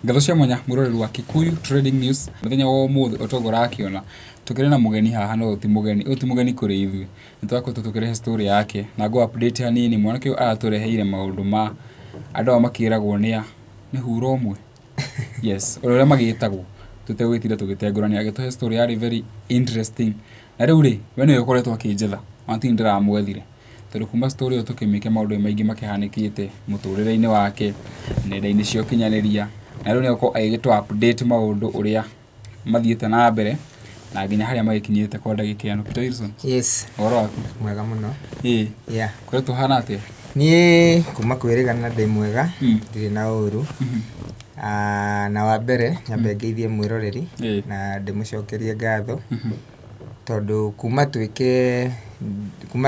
Ngatho cia mwanya muroreri wa Kikuyu Trading News muthenya wa umuthi otogora akiona tukire na mugeni haha no ti mugeni kuri ithui nitwako tutukire story yake na go update hanini mwanake aratureheire maundu ma andu makiragwo ni huro umwe yes uria magitagwo tutegwitira tugitengurania agituhe story yari very interesting na riu ri we niwe ukoretwo akinjetha anti ndiramwethire tondu kuma story tukimike maundu maingi makihanikite muturire-ini wake nenda-ini cio kinyaniria na riu nioko agitwa update maundu uria mathiete na mbere na nginya haria magikinyite kwa ndagika ino Peter Wilson. Yes. Oro waku Mwega muno. Yeah. Kore tuhana atia? Ni kuma kwirigana ndi mwega ndiri na uru. Na wa mbere nyambe ngeithie mwiroreri na ndimucokerie ngatho tondu kuma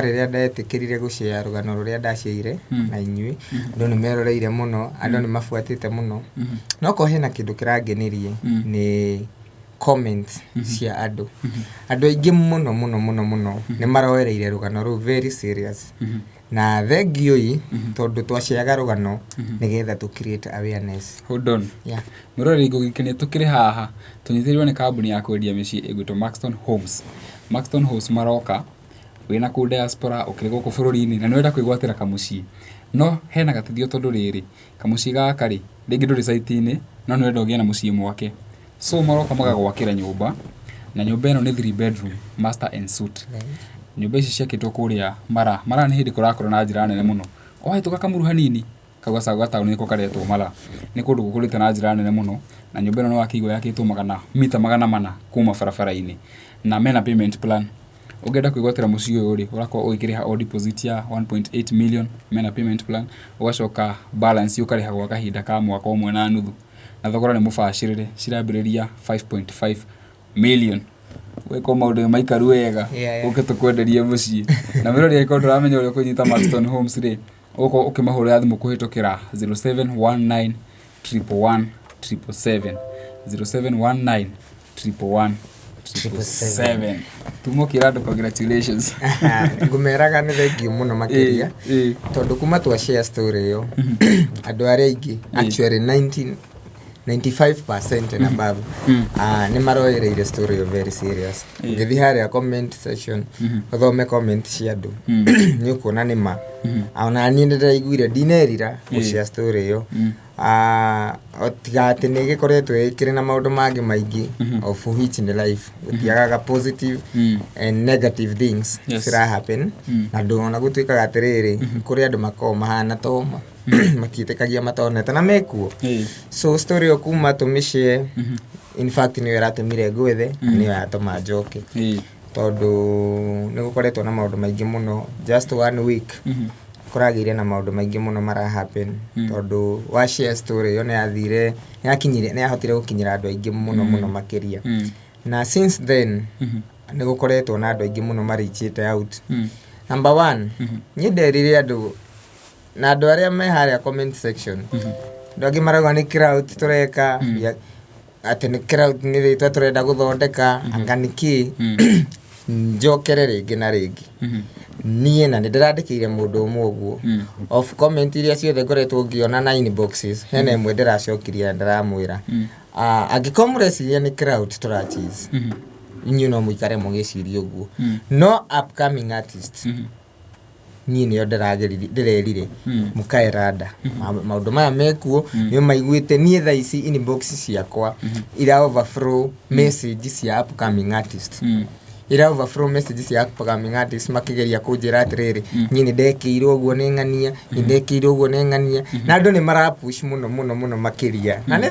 riria ndetikirire gushare rugano ruria ndaciire na inyui andu ni meroreire muno andu ni mafuatite muno no ko hena kindu kirangenirie ni comments cia andu aingi muno ni maroereire rugano ru very serious na thengio tondu twaciaga rugano nigetha tu create awareness. Hold on. Murori ngugikene tukire haha tunyithirirwo ni kambuni ya kwendia micii igwitwo Maxton Homes maroka wina ku diaspora ukirigo ku bururi-ini na niwenda kwigwatira kamucii no hena gatithio tondu riri kamucii gaka ri ringi nduri site-ini no niwenda ugie na mucii mwake so maroka magagwakira nyumba na nyumba ino ni 3 bedroom master and suite. Nyumba ici ciakitwo kuria mara ni hindi kurakora na njira nene muno ohituka kamuru hanini kagwacaga tauni niko karetwo mara ni kundu gukurite na njira nene muno na nyumba ino no wakigwa yakitwo mita 400 kuma barabara-ini na mena payment plan ugenda kwigwatira mucii uyu ri urakwa uikiriha o deposit ya 1.8 million mena payment plan ugacoka balance ukariha gwa kahinda ka mwaka umwe na nuthu na thogora ni mubashirire cirambiriria 5.5 million weko maundu maikaru wega ukitukwenderia mucii na mirori iko turamenya uri kunyita Maxton Homes ri uko ukimahurira thimu kuhitukira 0719 111 777 0719 111 tumukira ndo congratulations ngumeraga ni thengio muno makiria tondu kuma twa share story yo andu aria ingi actually 95% and above ni maroereire story yo very serious ngithi haria comment section uthome comment cia andu ni ukuona ni ma ona ni ndiraiguire ndinerira gushare story yo otigate ni gikoretwo ikire na maundu mangi maingi of which in life utiagaga positive and negative things sira happen na ndona gutuikaga atiriri kuri andu makoma mahana toma makitekagia matonete na mekuo so story yo kuma tumishe in fact ni yaratumire gwethe ni yatoma njoke tondu ni gukoretwo na maundu maingi muno just 1 week kuragire na maundu maingi muno mara happen tondu wa share story yo ni yathire yakinyire ni yahotire gukinyira andu aingi muno makiria na since then ni gukoretwo na andu aingi muno marichite out. Number 1 ni nderire andu na andu aria me haria comment section ndogi marauga ni crowd tureka ati ni crowd ni ritwa turenda guthondeka anganiki njokere ringi na ringi nie na ndirandikiire mundu umwe uguo of comment iria ciothe ngoretwo ngiona na inboxes hena imwe ndiracokiria ndiramwira angikomreciria ni crowd turachis inyu no muikare mugiciria uguo no upcoming artist ni yo ndirerire mukaerada maundu maya mekuo ni maiguite nie tha ici inbox ciakwa ira overflow message cia upcoming artist ira overflow messages ya upcoming artist makigeria kunjira atiriri nyini ndekiirwo uguo ni ngania ndekiirwo uguo ni ngania na andu ni marapush muno makiria na ni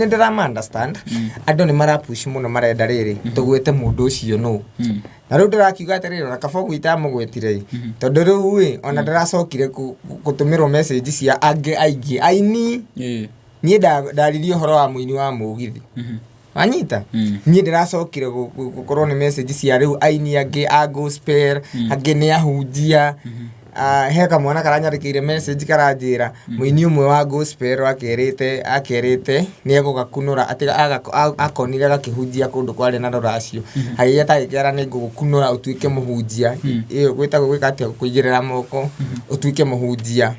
ndira understand andu ni marapush muno marenda riri tugwete mundu ucio no na riu ndirakiuga atiriri na kaba gwita mugwetire tondu riu ona ndiracokire gutumirwo message cia aingi aini nie ndaririo horo wa muini wa mugithi anyita nie ndiracokire gukorwo ni message cia riu aini angi a gospel angi ni ahunjia heka mwana karanyarikire message karanjira muini umwe wa gospel akerite ni egugakunura atiga akonire gakihunjia kundu kwari na ruracio haiya tagikera ni ngugukunura utuike muhunjia iyo gwitagwo gwika atia kuigirira moko utuike muhunjia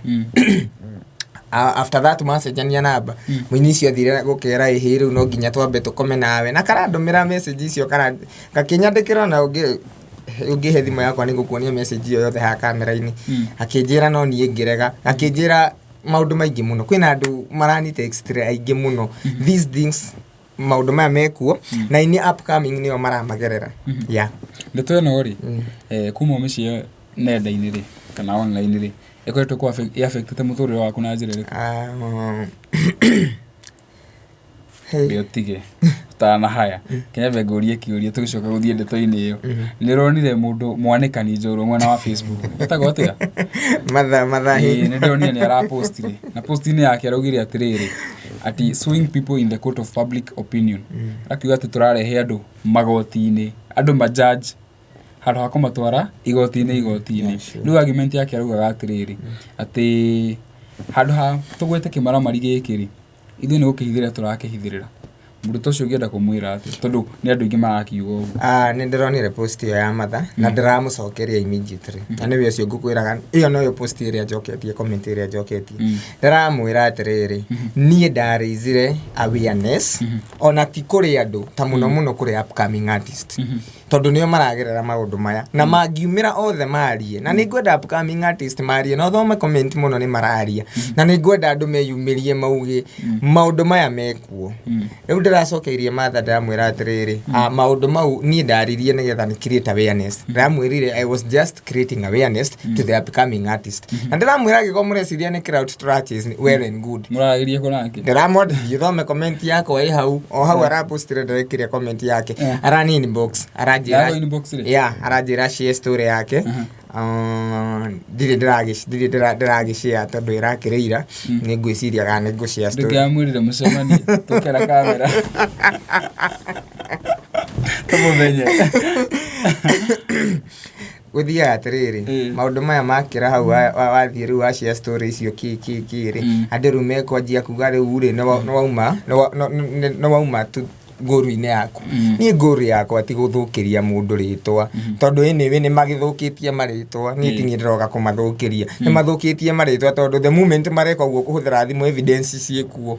after that macenjania namba mũini cio thire gũkera ĩhĩ rĩu no nginya twambe tũkome nawe na karandũmĩra message icio gakinyandĩkĩra na ũngĩhe thimũ yakwa nĩ gũkuonia message iyo yothe ha kamera-inĩ akĩnjĩra no niĩ ngĩrega akĩnjĩra maũndũ maingĩ mũno kwĩna andũ marani text aingĩ mũno these things maũndũ maya mekuo na ini upcoming nĩo maramagerera ndeto ĩno rĩ kuma mĩciĩ nenda-inĩ rĩ kana online rĩ ĩkoretwo kwa affectete mũtũrĩre waku na njĩra ĩrĩkũ Biotige tana haya kenya ngũrie kĩũria tũgicoka gũthiĩ ndeto-inĩ ĩyo nĩronire mũndũ mwanĩkani njorua mwena wa Facebook etagwo atĩa mathahi nĩndĩronire nĩ arapostire na post-inĩ yake araugire atĩrĩrĩ ati suing people in the court of public opinion akiuga atĩ tũrarehe andũ magoti-inĩ andũ majudge handũ ha kũmatwara igoti-inĩ rĩu argument yake araugaga atĩrĩrĩ atĩ handũ ha tũgwete kĩmaramari gĩkĩ rĩ ithuĩ nĩ gũkĩhithĩra tũrakĩhithĩrĩra mũndũ ta ũcio ũngĩenda kũmwĩra atĩ tondũ nĩ andũ aingĩ marakiuga ũguo nĩ ndĩronire post ĩyo ya matha na ndĩramũcokeria immediately na nĩwe ũcio ngũkwĩraga ĩyo noyo post ĩrĩa njoketie comment ĩrĩa njoketie ndĩramwĩra atĩrĩrĩ niĩ ndareizire awareness ona ti kũrĩ andũ ta mũno mũno kũrĩ upcoming artist tondũ nĩo maragerera maũndũ maya na mangiumĩra othe marie na nĩngwenda upcoming artist marie na ũthome comment mũno nĩ mararia na nĩngwenda andũ meyumĩrie mauge maũndũ maya mekuo rĩu ndĩracokeirie matha ndamwĩra atĩrĩrĩ maũndũ mau niĩ ndaririe nĩgetha nĩ create awareness ndamwĩrire I was just creating awareness to the upcoming artist na ndĩramwĩra gĩko mũreciria nĩ crowd strategies well and good mũragĩrie kũnake ndĩramwandĩkithia thome comment yakwa ĩ hau o hau arapostire ndĩrekĩria comment yake arani inbox aranjĩra share story yake ndirĩ ndĩragĩshare tondũ ĩrakĩrĩira nĩ ngwĩciria kana nĩ ngũshare story ndĩkamwĩrire mũcemani tũkĩra kamera tũmũmenye gũthiaga atĩrĩrĩ maũndũ maya makĩra hau wathiĩ rĩu washare story icio kĩrĩ andũ rĩu mekwanjia kuga rĩu rĩ nĩ wauma ngũru-inĩ yaku niĩ ngũru yakwa ti gũthũkĩria mũndũ rĩtwa tondũ anyway nĩ magĩthũkĩtie marĩtwa niĩ ti niĩ ndĩroka kũmathũkĩria nĩ mathũkĩtie marĩtwa tondũ the moment mareka ũguo kũhũthĩra thimũ evidence ciĩkuo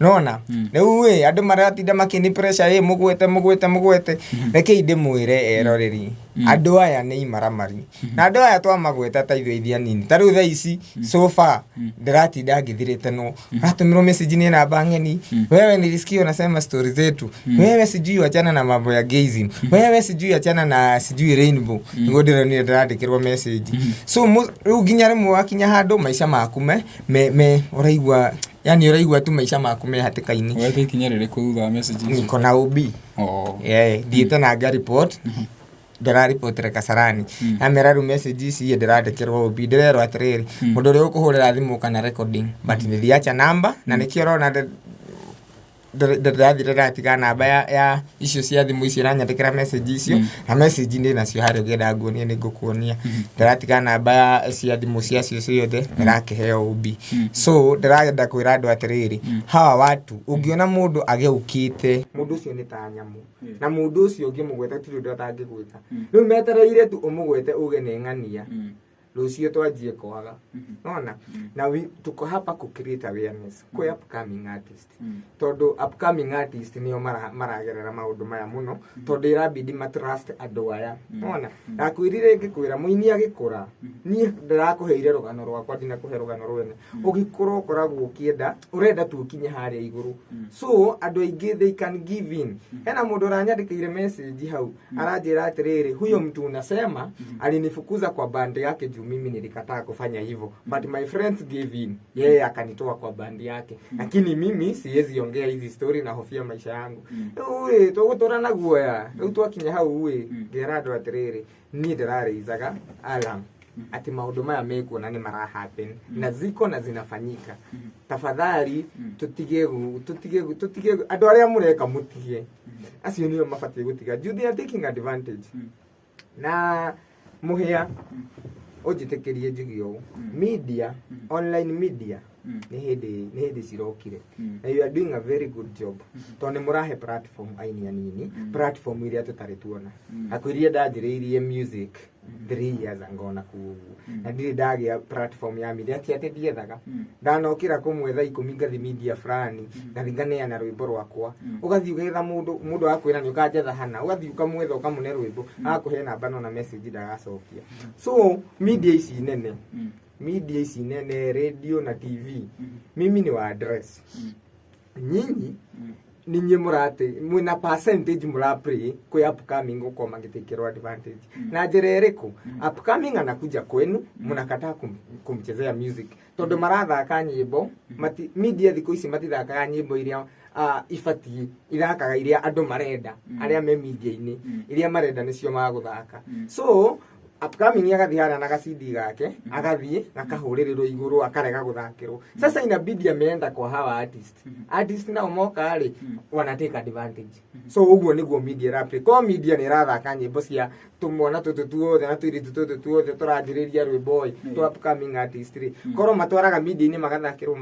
nona rĩu andũ maratinda makĩni pressure mũgwete rekei ndĩmwĩre eroreri andũ aya nĩ imaramari na andũ aya twamagweta ta ithuĩ ithi anini ta rĩu thaa ici so far ndĩratinda ngĩthirĩte no ratũmĩrwo message nĩ namba ng'eni wewe nilisikia unasema stories zetu wewe sijui wachana na mambo ya gazing wewe sijui achana na sijui rainbow nĩguo ndĩronire ndĩrandĩkĩrwo message so rĩu nginya rĩmwe wakinya handũ maica maku me ũraigua yani ũraigua tu maica maku me hatĩka-inĩ wewe ikinya rĩrĩ thutha wa messages niko na OB thiĩte na nga report ndĩraripotire Kasarani amera rĩu message ici ndĩrandĩkĩrwo OB ndĩrerwo atĩrĩrĩ mũndũ ũrĩa ũkũhũrĩra thimũ kana recording but nĩthiacha namba na nĩkĩo ũrona ndĩrathire ndatiga namba ya icio cia thimũ icio iranyandĩkĩra message icio na message nĩ nacio harĩa ũngĩenda nguonie nĩ ngũkuonia ndĩratiga namba cia thimũ ciacio ciothe ndĩrakĩheo OB so ndĩrenda kwĩra andũ atĩrĩrĩ hawa watu ũngĩona mũndũ agĩũkĩte mũndũ ũcio nĩ ta nyamũ na mũndũ ũcio ũngĩmũgweta ti ũndũ atangĩgwĩka rĩu metereire tu ũmũgwete uge nĩ ng'ania rũcio twanjie kwaga ona na tuko hapa ku create awareness kwa upcoming artist tondũ upcoming artist nĩo maragerera maũndũ maya mũno tondũ irabidi matrust andũ aya ona ndakwĩrire ngĩkwĩra mũini agĩkũra niĩ ndĩrakũheire rũgano rwakwa ndinakũhe rũgano rwene ũgĩkũra ũkoragwo ũkĩenda ũrenda tu ũkinye harĩa igũrũ so andũ aingĩ they can give in hena mũndũ ũranyandĩkĩire message hau aranjĩra atĩrĩrĩ huyo mtu unasema alinifukuza kwa bandi yake mimi nilikataa kufanya hivyo but my friends gave in yeye akanitoa kwa bandi yake lakini mimi siwezi ongea hizi story na hofia maisha yangu tũgũtũra na guoya rĩu twakinya hau ngera andũ atĩrĩrĩ niĩ ndĩrareizaga alarm ati maũndũ maya mekuona nĩ mara happen na ziko na zinafanyika tafadhali tutige andũ arĩa mũreka mũtige acio nĩo mabatiĩ gũtiga they are taking advantage na mũhĩa ũnjĩtĩkĩrie njigi ũũ media online media nĩ hĩndĩ cirokire na you are doing a very good job tondũ nĩ mũrahe platform aini anini platform iria tũtarĩ tuona akwĩrire ndanjĩrĩirie music 3 years ago na kuguo na ndire ndagia platform ya media ati ndiethaga ndanokira kumwetha 10 ngathi media fulani ngathingane na rwimbo rwakwa ugathi ugetha mundu akwira ni ukanjetha hana ugathi ukamwetha ukamune rwimbo akuhe namba no na message ndagacokia so media ici nene radio na TV mimi ni wa address nyinyi ninyi murate mwina percentage muraplay kwa upcoming uko magitekero advantage na njira iriku upcoming anakuja kwenu munakataa kumchezea music tondu marathaka nyimbo media thiko ici matithakaga nyimbo iria ifati irakaga iria andu marenda aria me media-ini iria marenda nicio maguthaka so upcoming agathihana na gacidi gake agathie gakahuririro iguru akarega guthakirwo sasa inabidi ameenda kwa hawa artist na umoka ali wana take advantage so uguo niguo media rap ko media ni rathaka nyimbo cia tumona tututuothe na tuiritu tututuothe turanjiriria rwimbo tu upcoming artist ri koro matwaraga media ni magathakirwo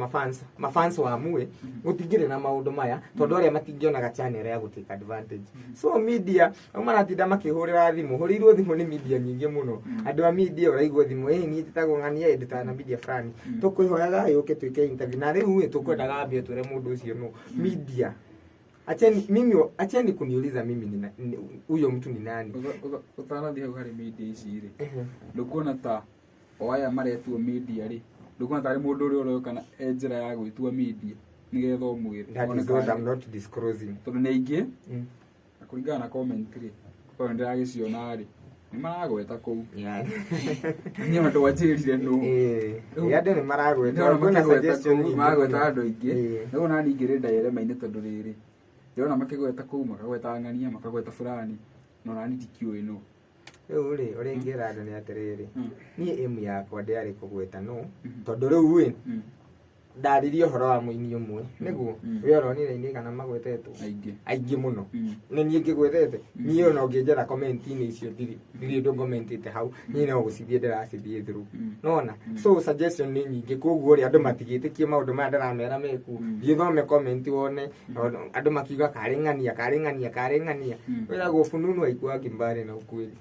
mafans wa mwe gutingire na maundu maya tondu aria matingionaga channel ya gutake advantage so media maratinda makihurira thimu hurirwo thimu ni media nyingi muno andu a media uraigwo thimu ni titagwo ngania edita na media fulani tukwihoyaga yuke twike interview na riu tukwendaga ambie twire mundu ucio no media acheni kuniuliza mimi ni huyo mtu ni nani utanathi hau hari media ici ri ndukuona ta oya maretwo media ri ndukuona ta mundu uri oroyo kana njira ya gwitua media nigetha umwire that is what I'm not disclosing tondu ni ingi akuringana na comment ri kwa ndiragiciona ri ni maragweta kuu ni andu wajirire no yade ni maragweta kuna suggestion ni maragweta andu ingi nigo nani ngirenda yere maine tondu riri ndona makigweta kuu makagweta ngania makagweta fulani no nani tikiu ino uri ngira andu ni atiriri ni emu yakwa ndiari kugweta no tondu riu ndaririo horo wa muini umwe niguo we oronire ni kana magwetetwo aingi muno ni nie ngigwetete ni ona ungienjera comment ini icio ndiri ndo commentite hau ni no gucithie ndiracithie through nona so suggestion ni nyingi koguo ri andu matigitikie maundu maya ndiramera meku thome comment wone andu makiuga karengania wira gufununu aikwa kimbare na ukweli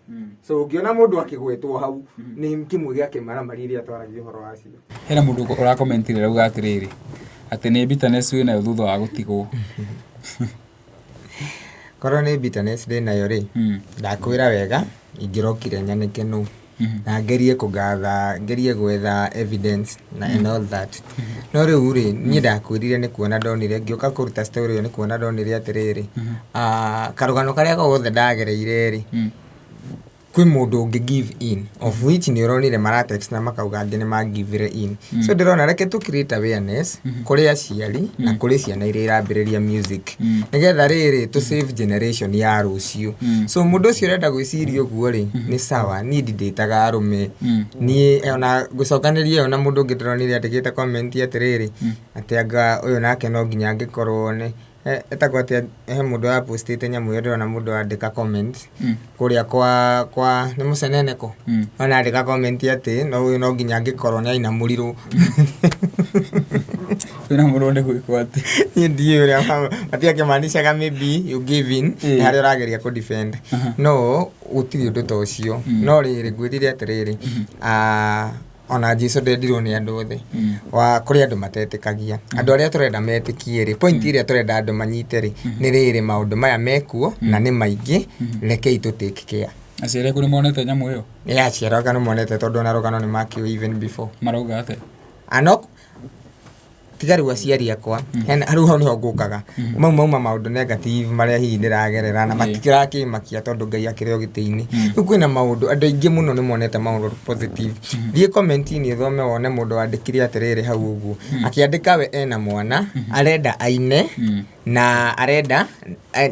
so ungiona mundu akigwetwo hau ni kimwe gia kimara mariri atwaragio horo wacio hena mundu ura commentire rauga ati ati ni bitterness wina thutha wa gutigwo korwo ni bitterness ndinayo ri ndakwira wega ingirokire nyanike no na ngerie kugatha ngerie gwetha evidence na and all that no riu ri ni ndakwirire ni kuona ndonire ngioka kuruta story yo ni kuona ndonire atiriri karugano karia gothe ndagereire ri kwi mundu ungi give in of which ni uronire maratext na makauga ngi ni magivire in so ndirona reke tu create awareness kuri aciari na kuri ciana iria irambiriria music nigetha riri to save generation ya rucio so mundu ucio urenda gwiciria uguo ri ni sawa ni nditaga arume ni ona gucokaniria ona mundu ungi ndironire atigite comment atiriri atianga uyu nake no nginya angikorwo ni etagwo atia mundu wa postite nyamu yo na mundu andika comment kuria kwa ni museneneko ona andika comment ati no nginya ngikorwo ni aina muriru ina muronde gwikwa ati ni ndio ria atia kimaanisha maybe you give in hari urageria ku defend no utiri undu to ucio no riri gwirire atiriri ona Jesu ndendirwo ni andu othe wa kuri andu matetikagia andu aria turenda metikie ri point iria turenda andu manyite ri ni riri maundu maya mekuo na ni maingi rekei tu take care aciare kuri monete nyamu iyo aciare kana monete tondu na rogano ni makio even before marauga ate anok tigaru aciari akwa aru ho niho ngukaga mauma maundu negative maria hihi ndiragerera na matikira kimakia tondu ngai akireo gitiini kwina maundu andu aingi muno ni monete maundu positive thie comment ni thome wone mundu andikire atiriri hau uguo akiandika we ena mwana arenda aine na arenda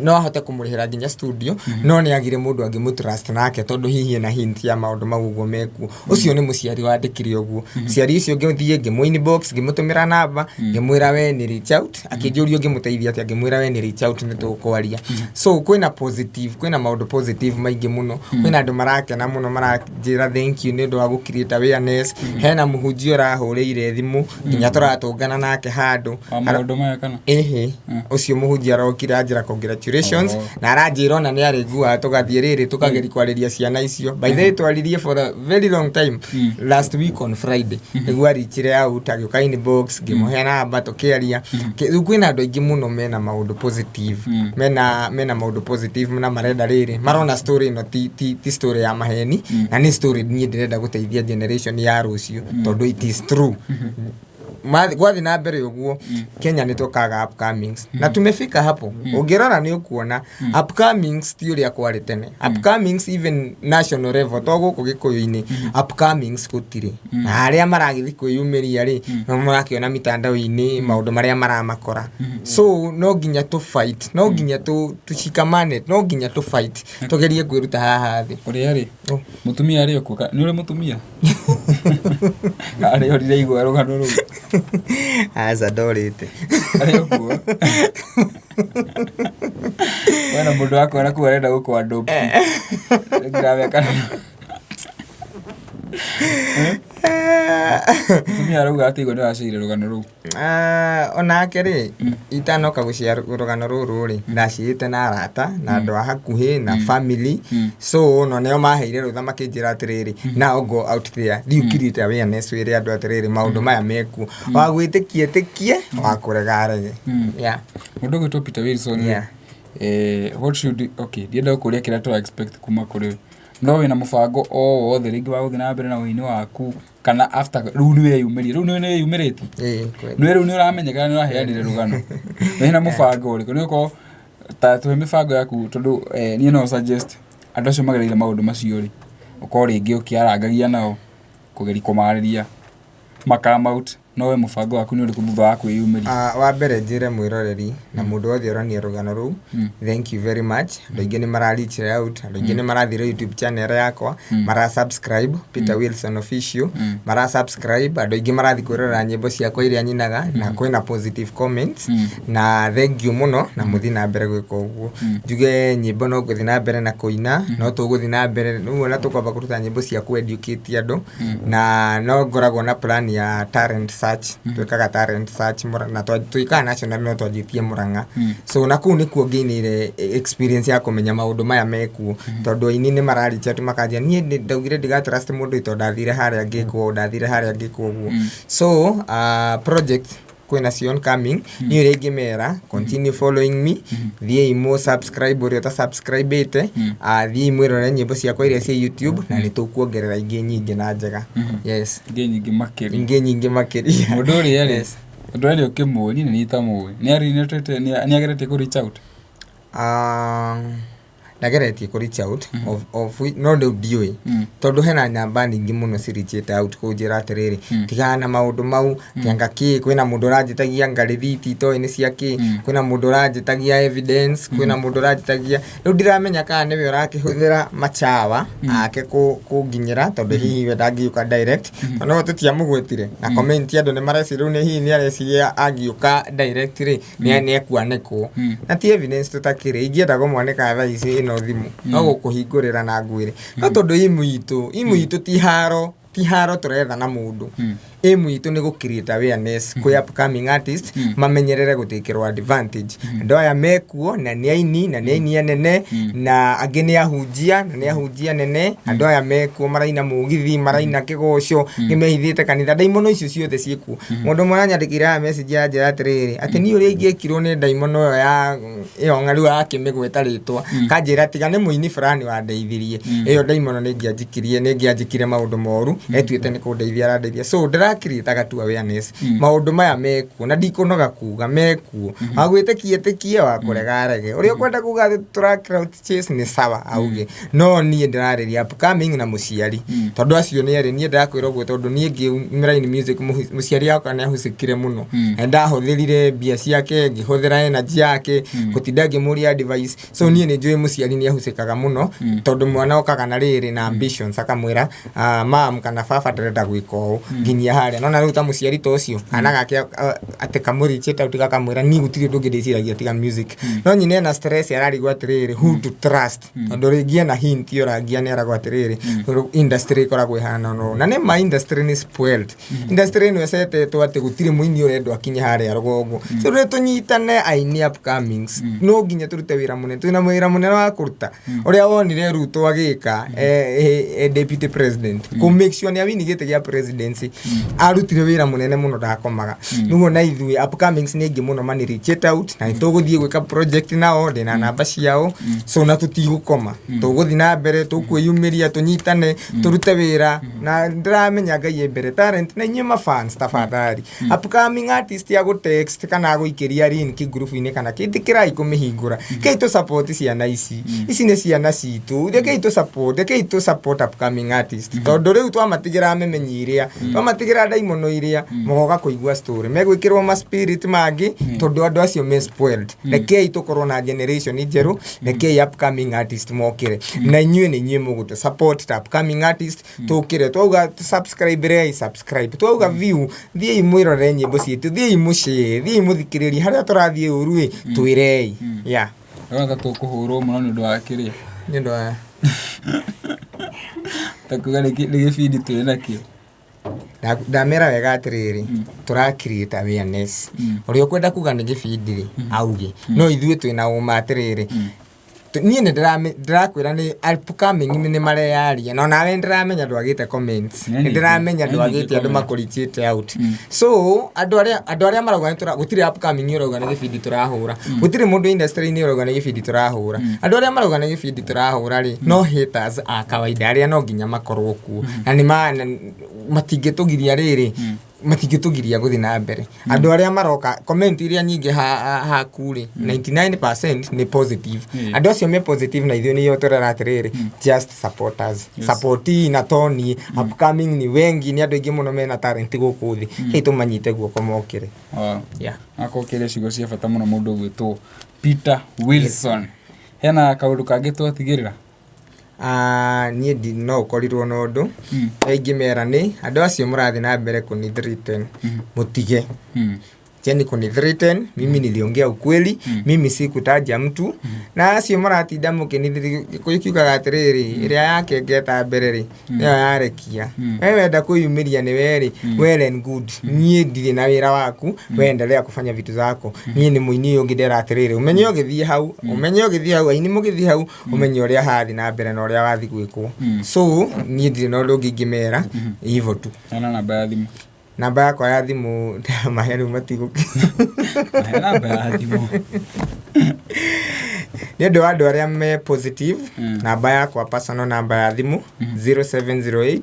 no ahote kumurihira nginya studio no ni agire mundu angimutrust nake tondu hihi na hint ya maundu mau uguo meku ucio ni muciari wandikire uguo ciari icio ngithie ngimuini box ngimutumira namba ngimwira we ni reach out akinjurio ngimuteithia ati ngimwira we ni reach out ni tukwaria so kwina positive kwina maundu positive maingi muno kwina andu marakena muno maranjira thank you ni ndu wa gu create awareness hena muhunjio rahurire thimu nginya turatungana nake handu maundu maya kana mucio muhunjia arokira anjira congratulations na aranjira ona ni aregua tugathie riri tukageri kwariria ciana icio by the way twaririe for a very long time last week on Friday egwa richire out agioka inbox ngimuhena amba tukiaria kwina andu aingi muno mena maundu positive mena maundu positive na marenda riri marona story no ti story ya maheni na ni story ni ndirenda guteithia generation ya rucio tondu it is true gwathi na mbere uguo Kenya ni tukaga upcomings na tumefika hapo ungirora ni ukuona upcomings ti uria kwari tene upcomings even national level to guku gikuyu-ini upcomings gutire na aria maragithi kwiyumiria ri no marakiona mitandao-ini maundu maria maramakora so no nginya tu fight no nginya tushikamane no nginya tu fight tugerie kwiruta haha thi uria ri mutumia ari okuka ni uri mutumia ari orire igwa rugano ru asa dorite ari okuo wana mundu wako araku arenda gukwa dope ngiramya kana tumia arauga ati igwa ndacire rugano ru onake ri itanoka gucia rugano ruru ri ndacirite na arata na andu a hakuhi na family so no neo maheire rutha makinjira atiriri now go out there riukirite awareness wire andu atiriri maundu maya meku wa gwitikie wa kurega rege yeah mundu gwitwo Peter Wilson what should okay ndienda kuria kira to expect kuma kuri no wina mubango o wothe ringi wa guthina na mbere na wini waku kana after ru ni yumiriti ni ru ni uramenyeka ni uraheanire rugano wina mubango uri ni ko ta tuhe mibango yaku tondu ni no suggest andu acio magereire maundu macio ri uko ringi ukiarangagia nao kugeri kumariria makam out no we mubango waku ni uri kuthutha wa kwiyumiria wa mbere njire mwiroreri na mundu wothe urania rugano ru thank you very much andu aingi ni marariach out andu aingi ni marathire YouTube channel yakwa mara subscribe Peter Wilson official mara subscribe andu aingi marathi kwirora nyimbo ciakwa iria nyinaga na kwina positive comments na thank you muno na muthi na mbere gwika uguo njuge nyimbo no guthi na mbere na kuina no tuguthi na mbere nuona tukwamba kuruta nyimbo cia ku educate andu na no ngoragwo na plan ya talent search twikaga talent search na twikaga national no twajitie Murang'a so na ku ni kuongeire experience ya kumenya maundu maya meku tondu ini ni mararicha tu makajia nie ndaugire ndiga trust mundu ito ndathire haria ngiko uguo so project kwena sion coming ni uri ngimera continue following me thie mo subscribe uri ta subscribe ite thie mwirore nyimbo ciakwa iria cia YouTube na ni tukuongerera ingi nyingi na njega yes ingi nyingi makiria mundu uri ari mundu ari ukimuni ni ta muwi ni ari ni agerete ku reach out nageretie ku reach out of no do dioi tondu hena namba ningi muno sirichete out kunjira atiriri tigana maundu mau tianga ki kwina mundu rajitagia ngarithiti to ini ciaki kwina mundu rajitagia evidence kwina mundu rajitagia riu ndiramenya kana niwe urakihuthira machawa ake kunginyira tondu hihi we ndangiuka direct no tutia mugwetire na comment andu ni mareci riu ni hihi ni areciria angiuka direct ri ni ekwanekwo na ti evidence tutakire ingienda gumwaneka thaa ici no thimu no gukuhingurira na ngwire no tondu imu itu ti haro turetha na mundu imu itu ni gukirita awareness kwa upcoming artist mamenyerere gutikirwa advantage ndo aya mekuo na ni aini nene na ageni ahunjia nene ndo aya mekuo maraina mugithi maraina kigoco nimehithite kanitha daimono icio ciothe ciku mundu mwaranyandikira message ya njira atiriri ati ni uri ingikirwo ni daimono ya iyo ngari akimigweta ritwa kanjira tigane muini fulani wa ndeithirie iyo daimono ni ngianjikire maundu moru etuite ni kundeithia arandeithia so kiriritaga tu awareness maundu maya meku na ndikunoga kuga meku agwitikie wa kurega rege uri ukwenda kuga track route chase ni sawa auge no nie ndirariria upcoming na muciari tondu acio ni ari nie ndakwira gwe tondu nie ngimiraini music muciari yakwa ni ahucikire muno enda huthirire bia ciake ngihuthira energy yake gutinda ngimuria advice so nie ni njui muciari ni ahucikaga muno tondu mwana okaga na riri na ambitions akamwira mam kana baba ndirenda gwika nginyia haria no na riu ta muciari to cio ana gake ate kamuri cheta utika kamwira ni gutiri ndu ngindiciragia tiga music no nyine na stress ararigwa atiriri who to trust tondu ringia na hint yorangia ni aragwa atiriri industry koragwo ihana no na ni ma industry ni spoiled industry no esete to ate gutiri muini urendo akinya haria rugongo so ri tunyitane aini upcomings no nginya turute wira munene twina wira munene wa kuruta uria wonire Ruto agika deputy president ko make sure ni awinigite gia presidency arutire wira munene muno ndakomaga nugo na ithui upcomings ni ngi muno mani reach out na tuguthie gwika project na ode na namba ciao so na tutigukoma tuguthi na mbere tukwiyumiria tunyitane turute wira na ndramenya ngai mbere talent na nyima fans tafadhali upcoming artist ya go text kana guikiria link group ini kana kitikira ikumihingura keito support ciana ici ni ciana citu keito support upcoming artist tondu riu twamatigira memenyiria twamatigira daimono iria mogoga kuigua story megwikirwo ma spirit mangi tondu andu acio me spoiled rekei tukorwo na generation njeru rekei upcoming artist mokire na inyue ni inyue mugutu support upcoming artist tukire twauga subscribe twauga view thii mwirore nyimbo citu thii mushare thii muthikiririe haria turathie urui twirei yeah Rwanda tukuhurwo muno ni ndu wa kiria ni ndu wa takuga ni gibindi twina kio ndamera wega atiriri tura create awareness uria kwenda kuga ni gibindi ri auge no ithuĩ twina uma atiriri niĩ ndirakwĩra nĩ upcoming ni mareyaria no nawe ndiramenya ndwagĩte comments ndiramenya ndwagĩte andũ makũrichite out so andũ arĩa marauga gũtirĩ upcoming ũrauga nĩ gĩbindi tũrahũra gũtirĩ mũndũ industry ni ũrauga nĩ gĩbindi tũrahũra andũ arĩa marauga nĩ gĩbindi tũrahũra rĩ no haters a kawaida arĩa no nginya makorwo kuo na nĩ matingĩtũgiria rĩrĩ matingĩtũgiria gũthi na mbere andũ arĩa maroka comment iria nyingĩ ha kuri 99% ni positive andũ acio me positive na ithuĩ nĩyo tũrera atirĩrĩ just support us support na Tony upcoming ni wengi ni andũ aingĩ mũno mena talent gũkũ thĩ hei tũmanyite guoko mokire yeah akokire cigo cia bata mũno mũndũ gwĩtwo Peter Wilson hena kaũndũ kangĩ twatigĩrĩra niĩ no ũkorirwo na ũndũ ingĩmera nĩ andũ acio mũrathi na mbere kũni 310 mutige Jeni kuni 310 mimi niliongea ukweli mimi sikutaja mtu na acio muratinda mukiugaga atiriri iria yake ngeta mbereri niyo yarekia wewe enda kuyumiria ni weri well and good niĩ ndire na wira waku wendelea kufanya vitu zako niĩ ni muini ungidera atiriri umenye ugithie hau aini mugithie hau umenye uria hathi na mbere na uria wathi gwikwo so niĩ ndire na undu ngimera hivyo tu namba ya thimu namba yakwa ya thimu maheru matiguki namba ya thimu ni ndo andũ arĩa me positive namba yakwa personal namba ya thimu 0708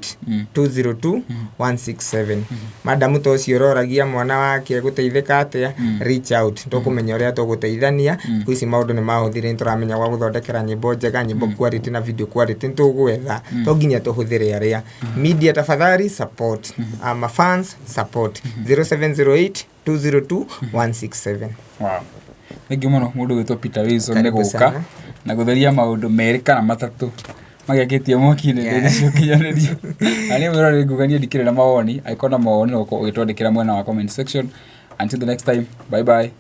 202 167 madamu to cio roragia mwana wake guteithika atia reach out tukumenya uria tuguteithania kuici maundu ni mahuthire turamenya gwa guthondekera nyimbo njega nyimbo quality na video quality tugwetha to nginya tuhuthire aria media tafadhali support ama fans support 0708 202 167 wow thank you muno mundu gwitwo Peter Wilson ni guka na gutheria maundu meri kana matatu magiakitie mwaki-ini ndio kiyanĩrio ani mwirore ngugania ndikirira mawoni aikona mawoni no ugitwandikira mwena wa comment section until the next time bye bye